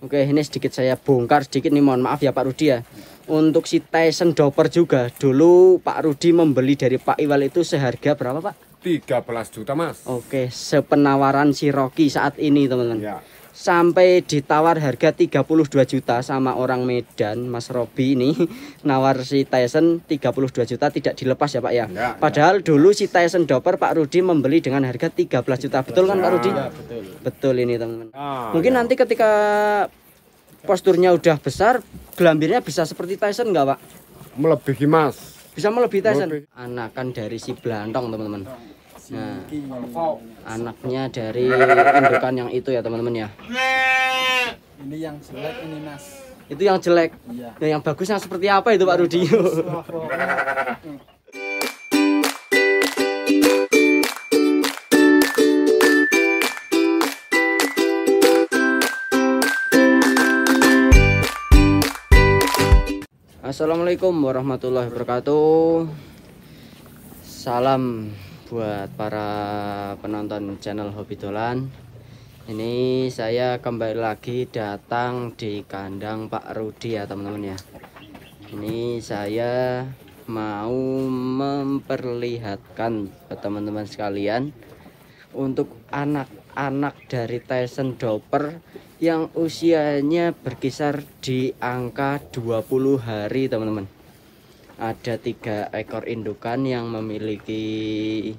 Oke, ini sedikit saya bongkar sedikit nih, mohon maaf ya Pak Rudi ya. Untuk si Tyson Doper juga, dulu Pak Rudi membeli dari Pak Iwal itu seharga berapa Pak? 13 juta Mas. Oke, sepenawaran si Rocky saat ini teman-teman. Ya. Sampai ditawar harga 32 juta sama orang Medan, Mas Robi ini nawar si Tyson 32 juta tidak dilepas ya Pak ya. Padahal dulu si Tyson Doper Pak Rudi membeli dengan harga 13 juta. Betul kan Pak Rudi? Ya, betul. Betul ini teman-teman. Mungkin nanti ketika posturnya udah besar, gelambirnya bisa seperti Tyson nggak Pak? Melebihi Mas. Bisa melebihi Tyson. Anakan dari si Blantong teman-teman. Nah, anaknya dari indukan yang itu ya teman-teman ya. Ini yang jelek ini Mas. Itu yang jelek. Iya. Nah, yang bagusnya seperti apa itu Pak Rudi? Assalamualaikum warahmatullahi wabarakatuh. Salam buat para penonton channel Hobi Dolan. Ini saya kembali lagi datang di kandang Pak Rudi ya teman-teman ya. Ini saya mau memperlihatkan ke teman-teman sekalian untuk anak-anak dari Tyson Doper yang usianya berkisar di angka 20 hari teman-teman. Ada 3 ekor indukan yang memiliki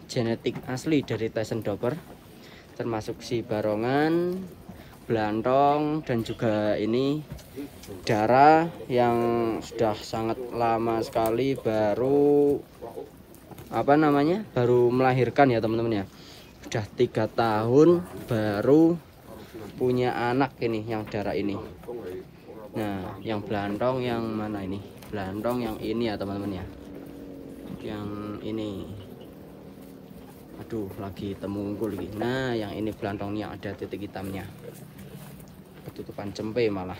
genetik asli dari Tyson Doper, termasuk si Barongan, Blantong, dan juga ini Dara yang sudah sangat lama sekali baru melahirkan ya teman-teman ya. Sudah 3 tahun baru punya anak ini yang Dara ini. Nah, yang Blantong yang mana ini? Blantong yang ini ya teman-teman ya. Yang ini. Aduh, lagi temungkul lagi. Nah, yang ini Blantongnya ada titik hitamnya. Ketutupan cempe malah.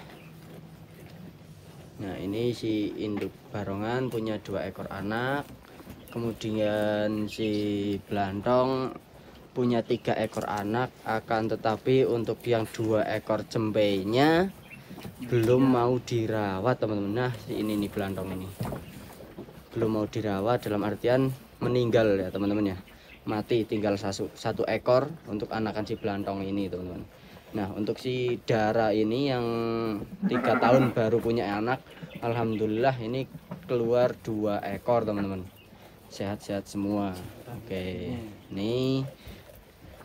Nah, ini si induk Barongan punya 2 ekor anak. Kemudian si Blantong punya 3 ekor anak, akan tetapi untuk yang 2 ekor cempenya belum mau dirawat teman-teman. Nah, ini nih Blantong ini belum mau dirawat, dalam artian meninggal ya teman-teman ya, mati, tinggal satu ekor untuk anakan si Blantong ini teman-teman. Nah, untuk si Dara ini yang 3 tahun baru punya anak, alhamdulillah ini keluar 2 ekor teman-teman, sehat-sehat semua. Oke, ini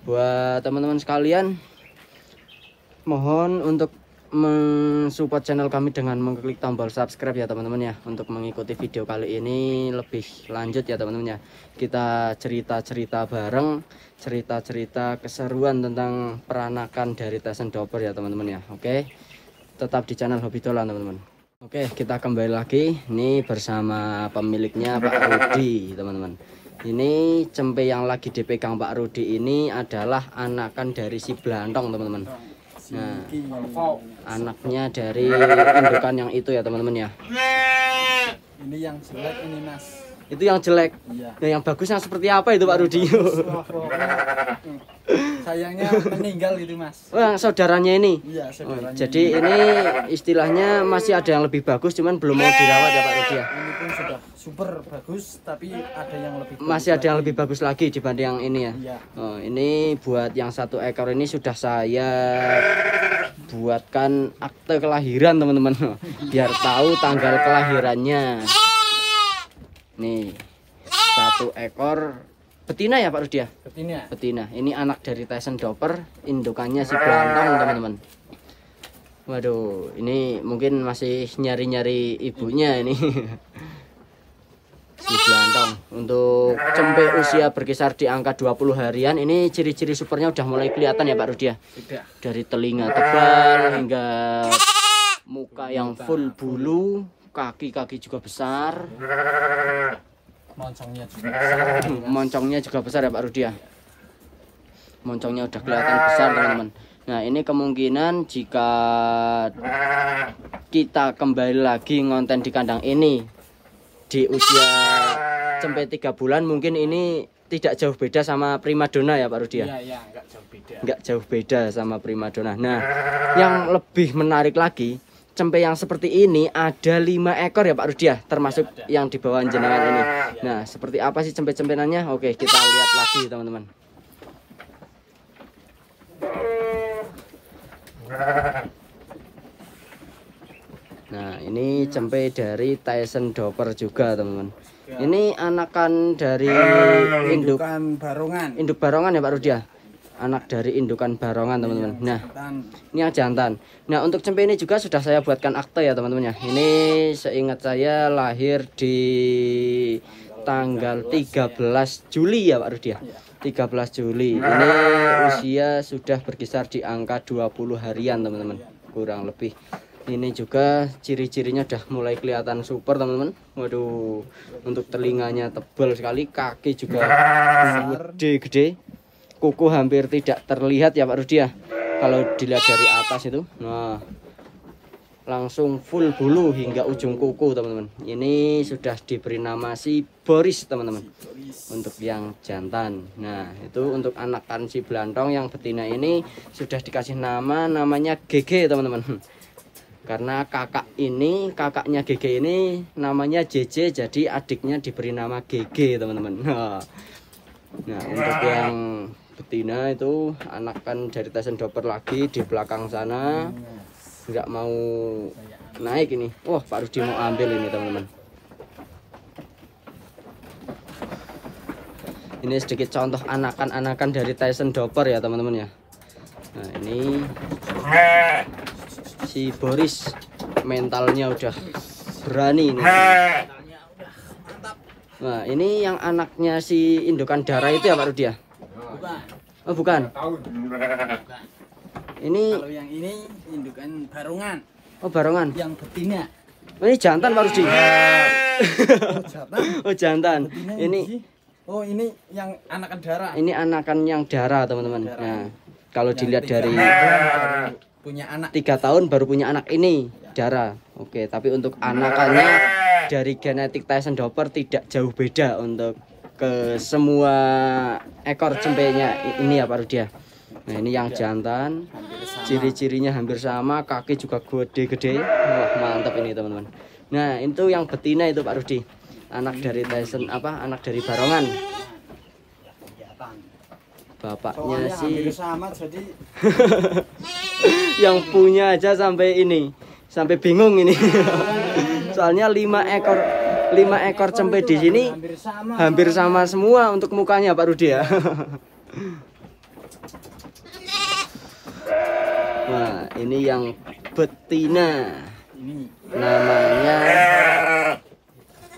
buat teman-teman sekalian, mohon untuk mensupport channel kami dengan mengklik tombol subscribe ya teman-teman ya, untuk mengikuti video kali ini lebih lanjut ya teman-teman ya. Kita cerita-cerita bareng, cerita-cerita keseruan tentang peranakan dari Tyson Doper ya teman-teman ya. Oke, tetap di channel Hobi Dolan teman-teman. Oke, kita kembali lagi ini bersama pemiliknya Pak Rudi teman-teman. Ini cempe yang lagi dipegang Pak Rudi ini adalah anakan dari si Blantong teman-teman. Nah, anaknya dari indukan yang itu ya teman-teman ya. Ini yang jelek ini Mas. Itu yang jelek. Iya. Nah, yang bagusnya seperti apa itu Pak Rudi? Sayangnya meninggal gitu Mas. Oh, yang saudaranya ini. Iya, saudaranya. Jadi ini istilahnya masih ada yang lebih bagus, cuman belum mau dirawat ya Pak Rudi ya. Ini pun sudah super bagus, tapi ada yang lebih bagus. Masih ada yang lebih bagus lagi dibanding yang ini ya. Iya. Oh, ini buat yang 1 ekor ini sudah saya buatkan akte kelahiran teman-teman, biar tahu tanggal kelahirannya. Nih, 1 ekor betina ya Pak Rudi ya? Betina. Betina. Ini anak dari Tyson Doper, indukannya si Blantong teman-teman. Waduh, ini mungkin masih nyari-nyari ibunya ini. Si Blantong. Untuk cempe usia berkisar di angka 20 harian, ini ciri-ciri supernya udah mulai kelihatan ya Pak Rudi ya? Sudah. Dari telinga tebal hingga muka yang full bulu, kaki-kaki juga besar. Moncongnya juga besar. Moncongnya juga besar ya Pak Rudi ya. Moncongnya udah kelihatan besar teman-teman. Nah, ini kemungkinan jika kita kembali lagi ngonten di kandang ini di usia sampai 3 bulan, mungkin ini tidak jauh beda sama primadona ya Pak Rudi ya? Iya, enggak jauh beda. Nggak jauh beda sama primadona. Nah, yang lebih menarik lagi, cempe yang seperti ini ada 5 ekor ya Pak Rudi ya, termasuk yang di bawah jenengan ini. Nah, seperti apa sih cempe-cempenannya? Oke, kita lihat lagi teman-teman. Nah, ini cempe dari Tyson Doper juga teman-teman. Ini anakan dari induk barongan. Induk barongan ya Pak Rudi ya. Anak dari indukan barongan teman-teman. Nah, ini yang jantan. Nah, untuk cempe ini juga sudah saya buatkan akte ya teman-teman ya. Ini seingat saya lahir di tanggal 13 Juli ya Pak Rudi ya. 13 Juli. Ini usia sudah berkisar di angka 20 harian teman-teman. Kurang lebih. Ini juga ciri-cirinya udah mulai kelihatan super teman-teman. Waduh, untuk telinganya tebal sekali, kaki juga gede-gede, kuku hampir tidak terlihat ya Pak Rudi ya. Kalau dilihat dari atas itu, nah langsung full bulu hingga ujung kuku teman-teman. Ini sudah diberi nama si Boris teman-teman. Untuk yang jantan. Nah, itu untuk anakan si Blantong yang betina ini sudah dikasih namanya GG teman-teman. Karena kakaknya GG ini namanya JJ, jadi adiknya diberi nama GG teman-teman. Nah, untuk yang betina itu anakan dari Tyson Doper lagi di belakang sana, nggak mau naik ini. Wah, Pak Rudi mau ambil ini teman-teman. Ini sedikit contoh anakan dari Tyson Doper ya teman-teman ya. Nah, ini si Boris mentalnya udah berani ini. Nah, ini yang anaknya si indukan darah itu ya Pak Rudi ya? Bukan. Oh, bukan. Ini Kalau yang ini indukan barongan. oh barongan. Yang betina. Ini jantan Pak Rudi. Oh, jantan. Oh, jantan. Betina Ini oh, ini yang anakan darah. ini anakan yang darah teman-teman. Nah, kalau dilihat dari punya anak 3 tahun baru punya anak ini darah. Oke, tapi untuk anakannya dari genetik Tyson Doper tidak jauh beda untuk ke semua ekor cempenya ini ya Pak Rudi ya. Nah, ini yang jantan, ciri-cirinya hampir sama, kaki juga gede-gede. Wah, mantap ini teman-teman. Nah, itu yang betina itu Pak Rudi, anak dari Tyson anak dari barongan. Bapaknya sih sama jadi yang punya aja sampai bingung ini. Soalnya 5 ekor cempe di sini hampir sama semua untuk mukanya Pak Rudi ya. Wah, ini yang betina.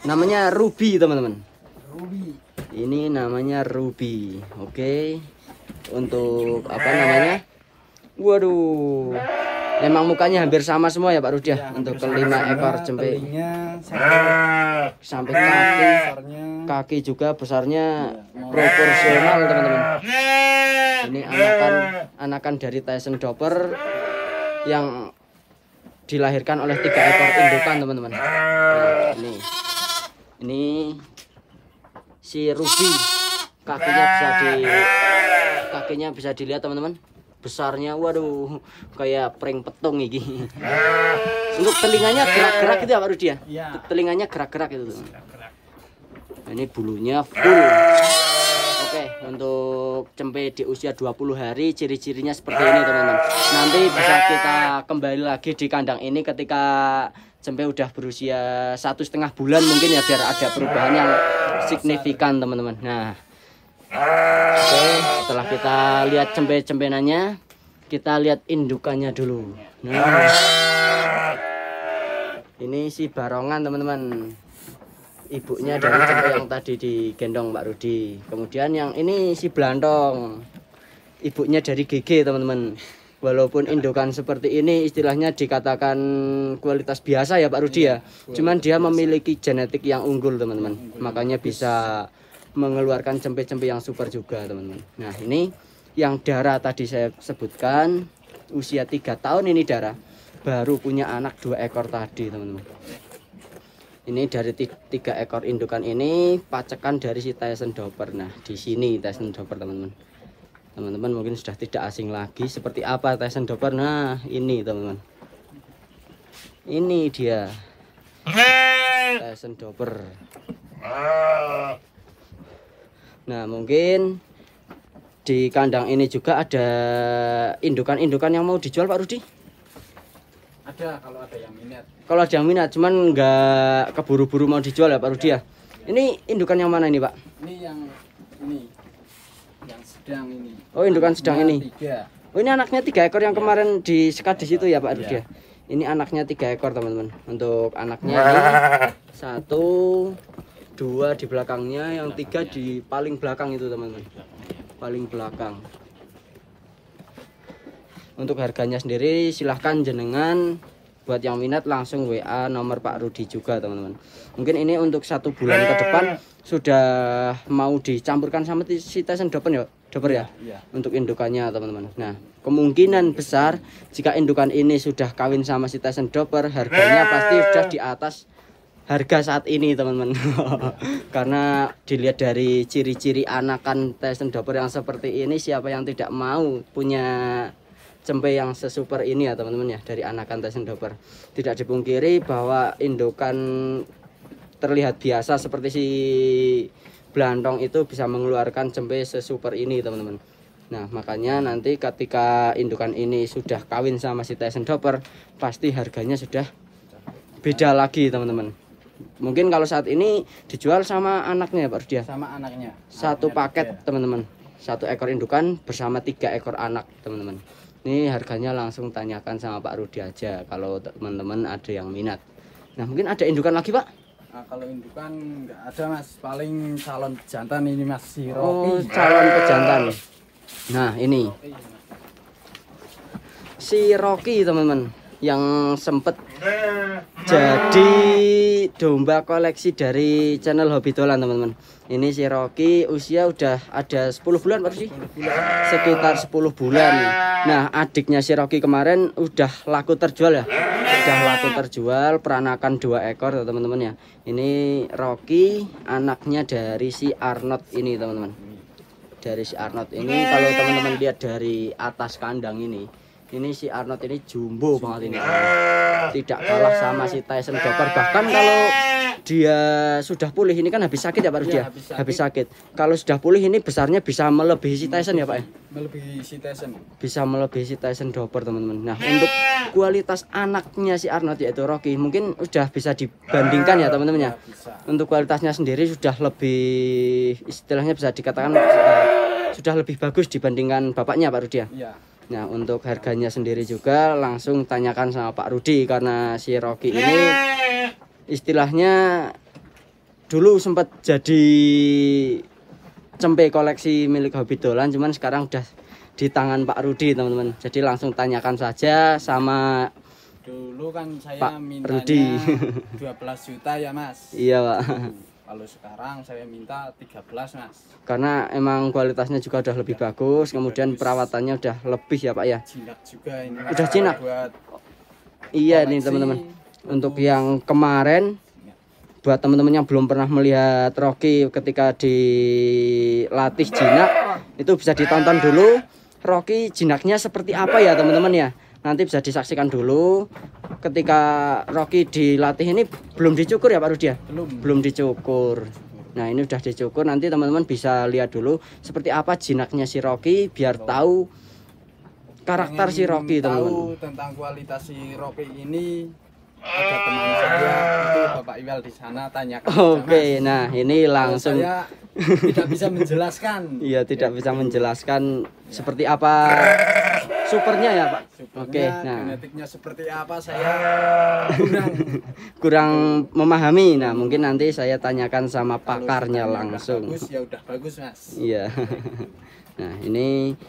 Namanya Ruby teman-teman. Ini namanya Ruby. Oke. Untuk apa namanya? Waduh. Memang mukanya hampir sama semua ya Pak Rudi ya, untuk kelima ekor cempe. Sampai kaki juga besarnya proporsional teman-teman. Ini anakan dari Tyson Doper yang dilahirkan oleh 3 ekor indukan teman-teman. Nah, ini si Ruby, kakinya bisa dilihat teman-teman, besarnya, waduh, kayak pring petung ini. Untuk telinganya gerak-gerak itu ya Pak Rudi ya? Telinganya gerak-gerak itu. Nah, ini bulunya full. Oke, untuk cempe di usia 20 hari ciri-cirinya seperti ini teman-teman. Nanti bisa kita kembali lagi di kandang ini ketika cempe udah berusia 1,5 bulan mungkin ya, biar ada perubahan yang signifikan teman-teman. Nah, oke, setelah kita lihat cempe-cempenannya, kita lihat indukannya dulu. Nah, ini si barongan teman-teman, ibunya dari cempe yang tadi digendong Pak Rudi. Kemudian yang ini si Blantong, ibunya dari GG teman-teman. Walaupun indukan seperti ini istilahnya dikatakan kualitas biasa ya Pak Rudi ya, cuman dia memiliki genetik yang unggul teman-teman, makanya bisa mengeluarkan cempe-cempe yang super juga teman-teman. Nah, ini yang darah tadi saya sebutkan, usia 3 tahun ini darah, baru punya anak 2 ekor tadi teman-teman. Ini dari 3 ekor indukan ini pacekan dari si Tyson Dober. Nah, di sini Tyson Dober, teman-teman. Teman-teman mungkin sudah tidak asing lagi seperti apa Tyson Dober. Nah, ini teman-teman. Ini dia Tyson Dober. Nah, mungkin di kandang ini juga ada indukan-indukan yang mau dijual, Pak Rudi? Ada kalau ada yang minat. Kalau ada yang minat, cuman nggak keburu-buru mau dijual ya Pak Rudi ya? Ini indukan yang mana ini Pak? Ini yang sedang ini. Oh, indukan sedang ini. 3. Oh, ini anaknya 3 ekor yang kemarin disekat di situ ya Pak Rudi ya? Ini anaknya 3 ekor teman-teman. Untuk anaknya ini 1, 2 di belakangnya, yang 3 di paling belakang itu teman-teman. Paling belakang. Untuk harganya sendiri silahkan jenengan buat yang minat langsung WA nomor Pak Rudi juga teman-teman. Mungkin ini untuk 1 bulan ke depan sudah mau dicampurkan sama si Tyson Dober ya, untuk indukannya teman-teman. Nah, kemungkinan besar jika indukan ini sudah kawin sama si Tyson Dober, harganya pasti sudah di atas harga saat ini teman-teman. Karena dilihat dari ciri-ciri anakan Tyson Dober yang seperti ini, siapa yang tidak mau punya cempe yang sesuper ini ya teman-teman ya, dari anakan Tyson Dober. Tidak dipungkiri bahwa indukan terlihat biasa seperti si Blantong itu bisa mengeluarkan cempe sesuper ini teman-teman. Nah, makanya nanti ketika indukan ini sudah kawin sama si Tyson Dober, pasti harganya sudah beda lagi teman-teman. Mungkin kalau saat ini dijual sama anaknya ya Pak Rudi ya? Sama anaknya. 1 paket teman-teman. 1 ekor indukan bersama 3 ekor anak teman-teman. Ini harganya langsung tanyakan sama Pak Rudi aja kalau teman-teman ada yang minat. Nah, mungkin ada indukan lagi Pak? Nah, kalau indukan nggak ada Mas, paling calon pejantan ini Mas, si Rocky. Oh, calon pejantan. Nah, ini si Rocky teman-teman, yang sempet jadi domba koleksi dari channel Hobi Dolan teman-teman. Ini si Rocky usia udah ada 10 bulan Pak sih? Sekitar 10 bulan. Nah, adiknya si Rocky kemarin udah laku terjual ya. Udah laku terjual, peranakan 2 ekor teman-teman ya. Ini Rocky, anaknya dari si Arnold ini teman-teman. Dari si Arnold ini, kalau teman-teman lihat dari atas kandang ini si Arnold ini jumbo banget ini. Tidak kalah sama si Tyson Dober. Bahkan kalau dia sudah pulih, ini kan habis sakit ya Pak Rudi ya? Habis sakit. Kalau sudah pulih ini besarnya bisa melebihi si Tyson ya Pak ya? Melebihi si Tyson. Bisa melebihi si Tyson Dober teman-teman. Nah, untuk kualitas anaknya si Arnold yaitu Rocky mungkin sudah bisa dibandingkan ya teman-teman ya. Untuk kualitasnya sendiri sudah lebih, istilahnya bisa dikatakan sudah lebih bagus dibandingkan bapaknya Pak Rudi ya? Iya. Nah, untuk harganya sendiri juga langsung tanyakan sama Pak Rudi, karena si Rocky ini istilahnya dulu sempat jadi cempe koleksi milik Hobi Dolan, cuman sekarang udah di tangan Pak Rudi teman-teman. Jadi langsung tanyakan saja sama dulu kan saya Pak mintanya Rudi. 12 juta ya Mas. Iya Pak. Kalau sekarang saya minta 13 Mas. Karena emang kualitasnya juga udah lebih bagus, kemudian perawatannya udah lebih ya Pak ya. Jinak juga ini. Udah jinak. Buat iya nih teman-teman. Untuk yang kemarin, buat teman-teman yang belum pernah melihat Rocky ketika dilatih jinak, itu bisa ditonton dulu Rocky jinaknya seperti apa ya teman-teman ya. Nanti bisa disaksikan dulu ketika Rocky dilatih ini belum dicukur ya Pak Rudi ya? Belum dicukur. Nah, ini udah dicukur, nanti teman-teman bisa lihat dulu seperti apa jinaknya si Rocky biar tahu karakter si Rocky teman-teman. Tahu tentang kualitas si Rocky ini, ada teman saya itu Bapak Iwal di sana, tanyakan. Oke, nah ini langsung saya tidak bisa menjelaskan. Iya, tidak bisa menjelaskan seperti apa supernya ya Pak. Oke, nah genetiknya seperti apa saya kurang memahami. Nah, mungkin nanti saya tanyakan sama pakarnya langsung. Bagus ya udah bagus Mas. Iya. Nah, ini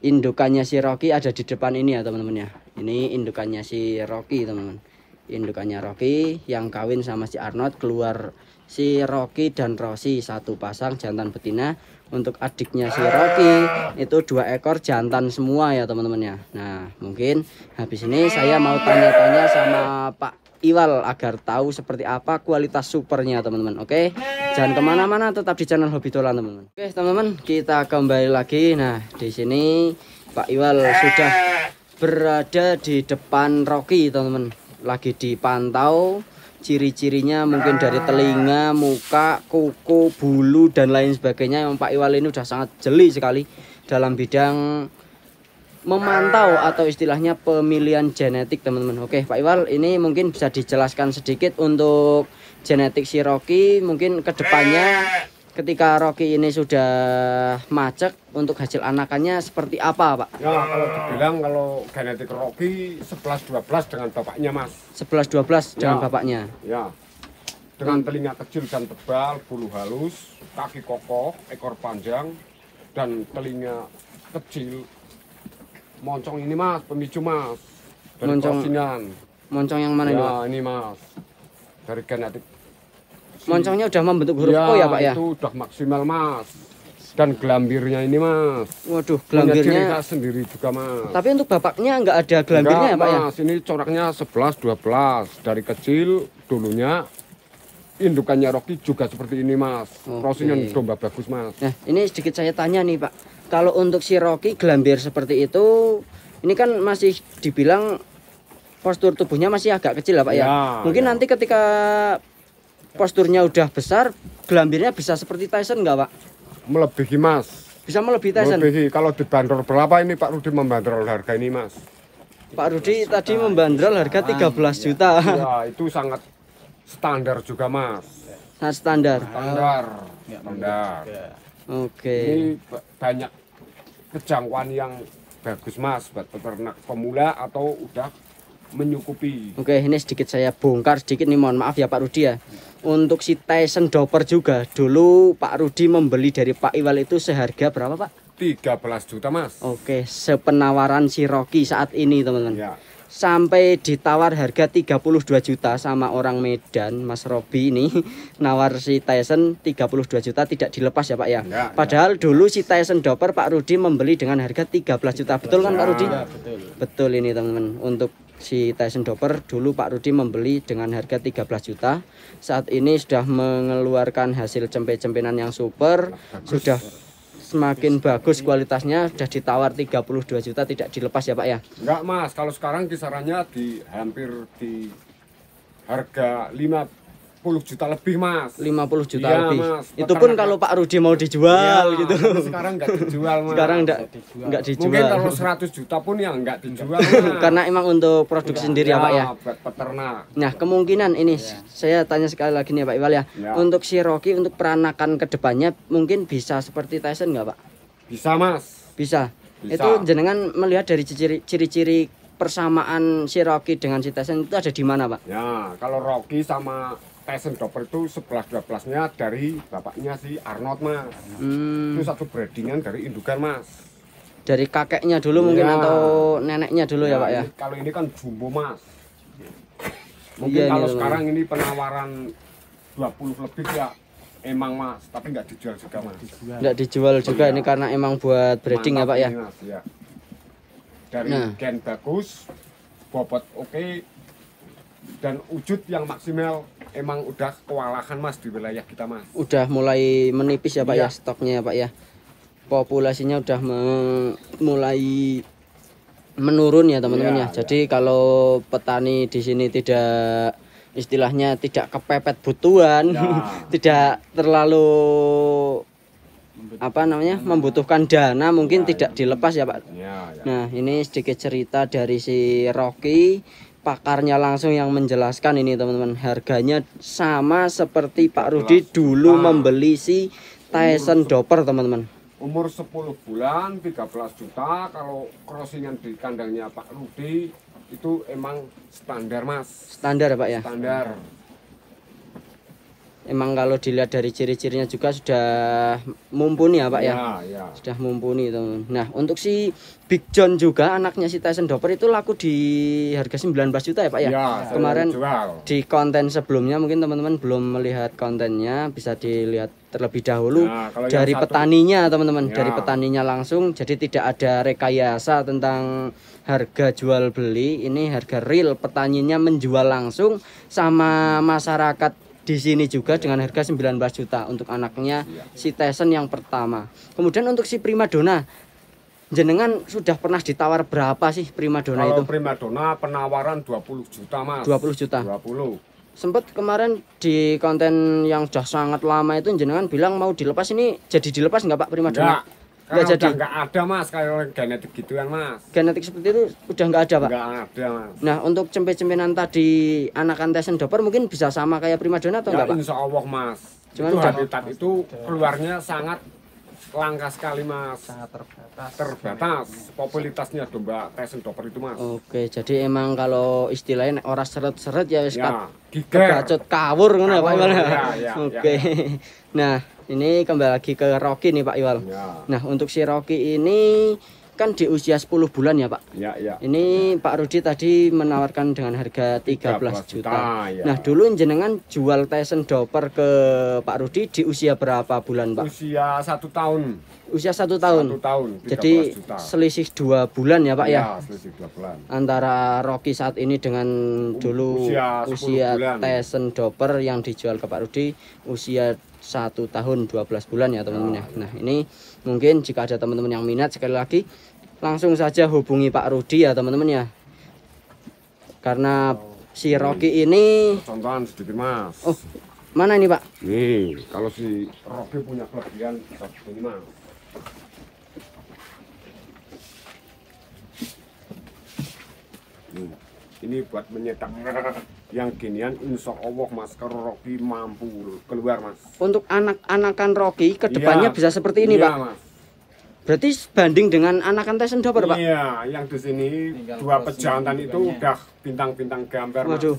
indukannya si Rocky ada di depan ini ya teman-teman ya. Ini indukannya si Rocky teman-teman. Indukannya Rocky yang kawin sama si Arnold, keluar si Rocky dan Rosie 1 pasang jantan betina. Untuk adiknya si Rocky itu 2 ekor jantan semua ya teman-teman ya. Nah, mungkin habis ini saya mau tanya-tanya sama Pak Iwal agar tahu seperti apa kualitas supernya teman-teman. Oke, jangan kemana-mana, tetap di channel Hobi Dolan teman-teman. Oke teman-teman, kita kembali lagi. Nah di sini Pak Iwal sudah berada di depan Rocky teman-teman, lagi dipantau ciri-cirinya, mungkin dari telinga, muka, kuku, bulu dan lain sebagainya. Yang Pak Iwal ini udah sangat jeli sekali dalam bidang memantau atau istilahnya pemilihan genetik teman-teman. Oke Pak Iwal, ini mungkin bisa dijelaskan sedikit untuk genetik si Rocky, mungkin kedepannya ketika Rocky ini sudah macek untuk hasil anakannya seperti apa Pak? Ya kalau dibilang kalau genetik Rocky 11-12 dengan bapaknya Mas. 11-12 dengan Ya. bapaknya. Ya. Dengan telinga kecil dan tebal, bulu halus, kaki kokoh, ekor panjang, dan telinga kecil. Moncong ini Mas, pemicu Mas. Dari Moncong. Krosingan. Moncong yang mana ini Pak? Ya ini Mas. Dari genetik. Moncongnya udah membentuk huruf O ya Pak ya? Itu udah maksimal Mas. Dan gelambirnya ini Mas. Waduh, Punya ciri gelambirnya. khas sendiri juga Mas. Tapi untuk bapaknya nggak ada gelambirnya ya Pak ya? Mas, ini coraknya 11-12. Dari kecil dulunya indukannya Rocky juga seperti ini Mas. Oke. Krosingan domba bagus Mas. Nah, ini sedikit saya tanya nih Pak. Kalau untuk si Rocky gelambir seperti itu, ini kan masih dibilang postur tubuhnya masih agak kecil ya Pak ya? Ya, Mungkin ya. nanti ketika posturnya udah besar, gelambirnya bisa seperti Tyson nggak Pak? Melebihi Mas. Bisa melebihi Tyson? Melebihi. Kalau dibanderol berapa ini Pak Rudi membandrol harga ini Mas? Pak Rudi tadi membandrol harga 13 juta. Ya itu sangat standar juga Mas. Nah, standar. Standar. Ya, Standar. Oke. Ini banyak kejangkauan yang bagus Mas buat peternak pemula atau udah menyukupi. Oke, ini sedikit saya bongkar sedikit nih, mohon maaf ya Pak Rudi ya. Untuk si Tyson Doper juga, dulu Pak Rudi membeli dari Pak Iwal itu seharga berapa Pak? 13 juta Mas. Oke, sepenawaran si Rocky saat ini teman-teman. Ya. Sampai ditawar harga 32 juta sama orang Medan, Mas Robi ini nawar si Tyson 32 juta tidak dilepas ya Pak ya. Ya, Padahal dulu si Tyson Doper Pak Rudi membeli dengan harga 13 juta. Betul kan Pak Rudi? Ya, betul. Betul ini teman-teman. Untuk si Tyson Doper dulu Pak Rudi membeli dengan harga 13 juta. Saat ini sudah mengeluarkan hasil cempe-cempenan yang super, sudah semakin bagus kualitasnya, sudah ditawar 32 juta tidak dilepas ya Pak ya. Enggak Mas, kalau sekarang kisarannya di hampir di harga 50 juta lebih Mas. 50 juta Iya, lebih. Mas. Itu pun Peternak- kalau Pak Rudi mau dijual Ya, gitu. tapi sekarang enggak dijual Mas. Sekarang enggak Mungkin dijual. kalau 100 juta pun ya enggak dijual Mas. Karena emang untuk produksi sendiri ya Pak ya. Buat peternak. Nah, kemungkinan ini saya tanya sekali lagi nih Pak Iwal ya. Ya. Untuk si Rocky untuk peranakan kedepannya mungkin bisa seperti Tyson nggak Pak? Bisa Mas. Bisa. Bisa. Itu jenengan melihat dari ciri-ciri persamaan si Rocky dengan si Tyson itu ada di mana Pak? Ya, kalau Rocky sama Tyson Doper itu 11-12-nya dari bapaknya si Arnold Mas. Hmm, Itu satu breedingan dari indukan Mas. dari kakeknya dulu mungkin Iya. atau neneknya dulu ya Pak ya? Kalau ini kan jumbo Mas. Mungkin Iya, kalau ini, sekarang ini penawaran 20 lebih ya emang Mas, tapi nggak dijual juga Mas. Nggak dijual juga Iya. ini karena emang buat breeding ya Mantap Pak ya? ini, Mas, ya. Dari Nah. gen bagus, bobot oke, dan wujud yang maksimal emang udah kewalahan Mas di wilayah kita Mas. Udah mulai menipis ya Pak Iya. ya stoknya ya Pak ya. Populasinya udah mulai menurun ya teman-teman Iya, ya. Jadi kalau petani di sini tidak istilahnya tidak kepepet butuhan, Ya. tidak terlalu apa namanya membutuhkan dana mungkin Ya, tidak dilepas ya Pak. Ya, ya. Nah ini sedikit cerita dari si Rocky, pakarnya langsung yang menjelaskan ini teman-teman. Harganya sama seperti Pak Rudi 13 dulu juta. membeli si Tyson Doper teman-teman. Umur 10 bulan 13 juta. Kalau crossingan di kandangnya Pak Rudi itu emang standar Mas. Standar ya Pak ya. Standar. Emang kalau dilihat dari ciri-cirinya juga sudah mumpuni ya Pak ya. Ya. Sudah mumpuni teman. Nah untuk si Big John juga anaknya si Tyson Doper itu laku di harga 19 juta ya Pak ya. Ya, Kemarin jual. di konten sebelumnya mungkin teman-teman belum melihat kontennya, bisa dilihat terlebih dahulu Nah, kalau yang dari satu- petaninya teman-teman. Ya. Dari petaninya langsung, jadi tidak ada rekayasa tentang harga jual beli, ini harga real, petaninya menjual langsung sama masyarakat di sini juga dengan harga 19 juta untuk anaknya si Tyson yang pertama. Kemudian untuk si primadona, jenengan sudah pernah ditawar berapa sih primadona itu? Kalau primadona penawaran 20 juta Mas. 20 juta. 20. Sempat kemarin di konten yang sudah sangat lama itu jenengan bilang mau dilepas, ini jadi dilepas nggak Pak primadona? Nggak jadi. Nggak ada Mas, kayak genetik gituan Mas. Genetik seperti itu udah nggak ada Pak? Nggak ada Mas. Nah untuk cempe-cempenan tadi anakan Tyson Doper mungkin bisa sama kayak primadona atau Ya, enggak Pak? insya Allah Mas. Cuman itu jangan- habitat itu keluarnya sangat langka sekali Mas. Sangat terbatas. Terbatas popularitasnya domba Tyson Doper itu Mas. Oke, jadi emang kalau istilahnya orang seret-seret ya wis Ya, giger. kebacut kawur ngono ya Pak Iwal. Ya. Oke. Nah, ini kembali lagi ke Rocky nih Pak Iwal. Ya, Nah, untuk si Rocky ini kan di usia 10 bulan ya Pak. ya. Ini Pak Rudi tadi menawarkan dengan harga 13 juta. Ya. Nah, dulu jenengan jual Tyson Doper ke Pak Rudi di usia berapa bulan Pak? Usia 1 tahun. Usia 1 tahun. 1 tahun. 13 Jadi juta. selisih 2 bulan ya Pak ya? Ya, selisih 2 bulan. Antara Rocky saat ini dengan dulu Usia 10 usia bulan. Tyson Doper yang dijual ke Pak Rudi usia 1 tahun 12 bulan ya teman-teman ya. Nah ini mungkin jika ada teman-teman yang minat, sekali lagi langsung saja hubungi Pak Rudi ya teman-teman ya, karena si Rocky ini Contohan sedikit Mas. oh mana ini Pak? Nih, kalau si Rocky punya kelebihan seperti ini Mas. Nih, ini buat menyetak yang ginian, insya Allah Mas, kalau Rocky mampu keluar Mas. Untuk anak-anakan Rocky kedepannya Iya. bisa seperti ini Iya, Pak. Mas. Berarti banding dengan anakan Tyson Doper Pak? Iya, yang di sini Tinggal 2 crossing pejantan itu bukannya. udah bintang-bintang gambar Mas. Waduh,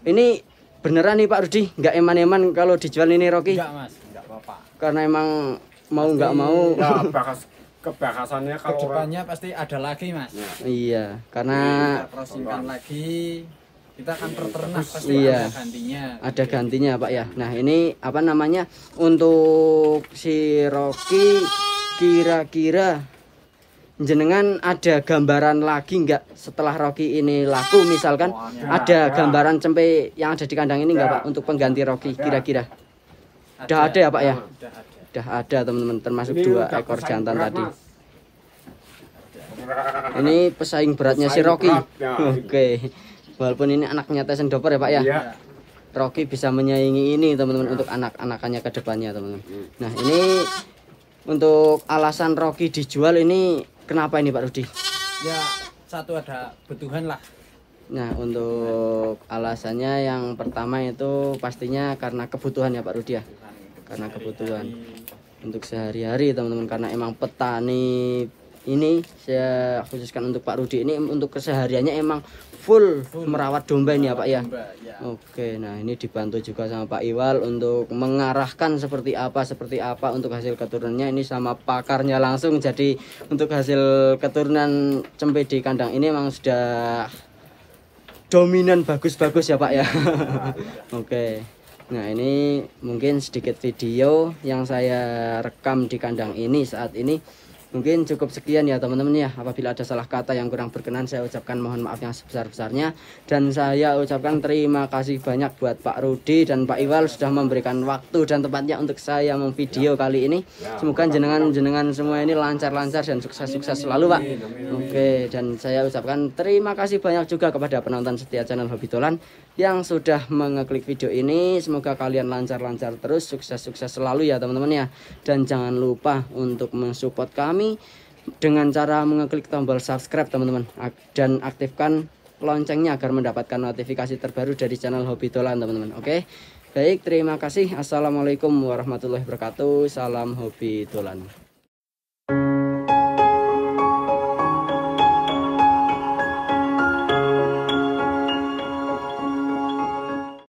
ini beneran nih Pak Rudi, nggak eman-eman kalau dijual ini Rocky? Enggak Mas, enggak apa-apa. Karena emang mau nggak mau. Ya, kebahasannya kalau orang Kedepannya pasti ada lagi Mas. ya, Iya, karena Kita crossingkan lagi, kita akan terternak pasti Iya. ada gantinya. ada gantinya Pak ya. Nah ini apa namanya, untuk si Rocky kira-kira jenengan ada gambaran lagi nggak setelah Rocky ini laku, misalkan ada gambaran cempe yang ada di kandang ini nggak Pak untuk pengganti Rocky kira-kira? Udah ada ya Pak ya? Udah ada. Udah ada teman-teman, termasuk ini 2 udah ekor pesaing jantan berat, tadi. Mas. Ini pesaing beratnya si Pesaing Rocky. berat, ya. Oke. Walaupun ini anaknya Tyson Doper ya Pak ya. Iya. Rocky bisa menyaingi ini teman-teman untuk anak-anakannya ke depannya teman-teman. Nah ini untuk alasan Rocky dijual ini kenapa ini Pak Rudi? Ya, satu ada kebutuhan lah. Nah untuk alasannya yang pertama itu pastinya karena kebutuhan ya Pak Rudi ya. Karena kebutuhan untuk sehari-hari teman-teman, karena emang petani ini saya khususkan untuk Pak Rudi ini untuk kesehariannya emang full merawat domba ini ya Pak ya. Domba, ya. Oke, nah ini dibantu juga sama Pak Iwal untuk mengarahkan seperti apa untuk hasil keturunannya ini sama pakarnya langsung. Jadi untuk hasil keturunan cempe di kandang ini memang sudah dominan bagus-bagus ya Pak ya. Oke. Nah ini mungkin sedikit video yang saya rekam di kandang ini saat ini. Mungkin cukup sekian ya teman-teman ya. Apabila ada salah kata yang kurang berkenan, saya ucapkan mohon maaf yang sebesar-besarnya. Dan saya ucapkan terima kasih banyak buat Pak Rudi dan Pak Iwal sudah memberikan waktu dan tempatnya untuk saya memvideo kali ini. Semoga jenengan semua ini lancar-lancar dan sukses-sukses selalu Pak. Oke, dan saya ucapkan terima kasih banyak juga kepada penonton setia channel Hobi Dolan yang sudah mengeklik video ini. Semoga kalian lancar-lancar terus, sukses-sukses selalu ya teman-teman ya. Dan jangan lupa untuk mensupport kami dengan cara mengeklik tombol subscribe teman-teman, dan aktifkan loncengnya agar mendapatkan notifikasi terbaru dari channel Hobi Dolan teman-teman. Oke, baik, terima kasih. Assalamualaikum warahmatullahi wabarakatuh. Salam Hobi Dolan.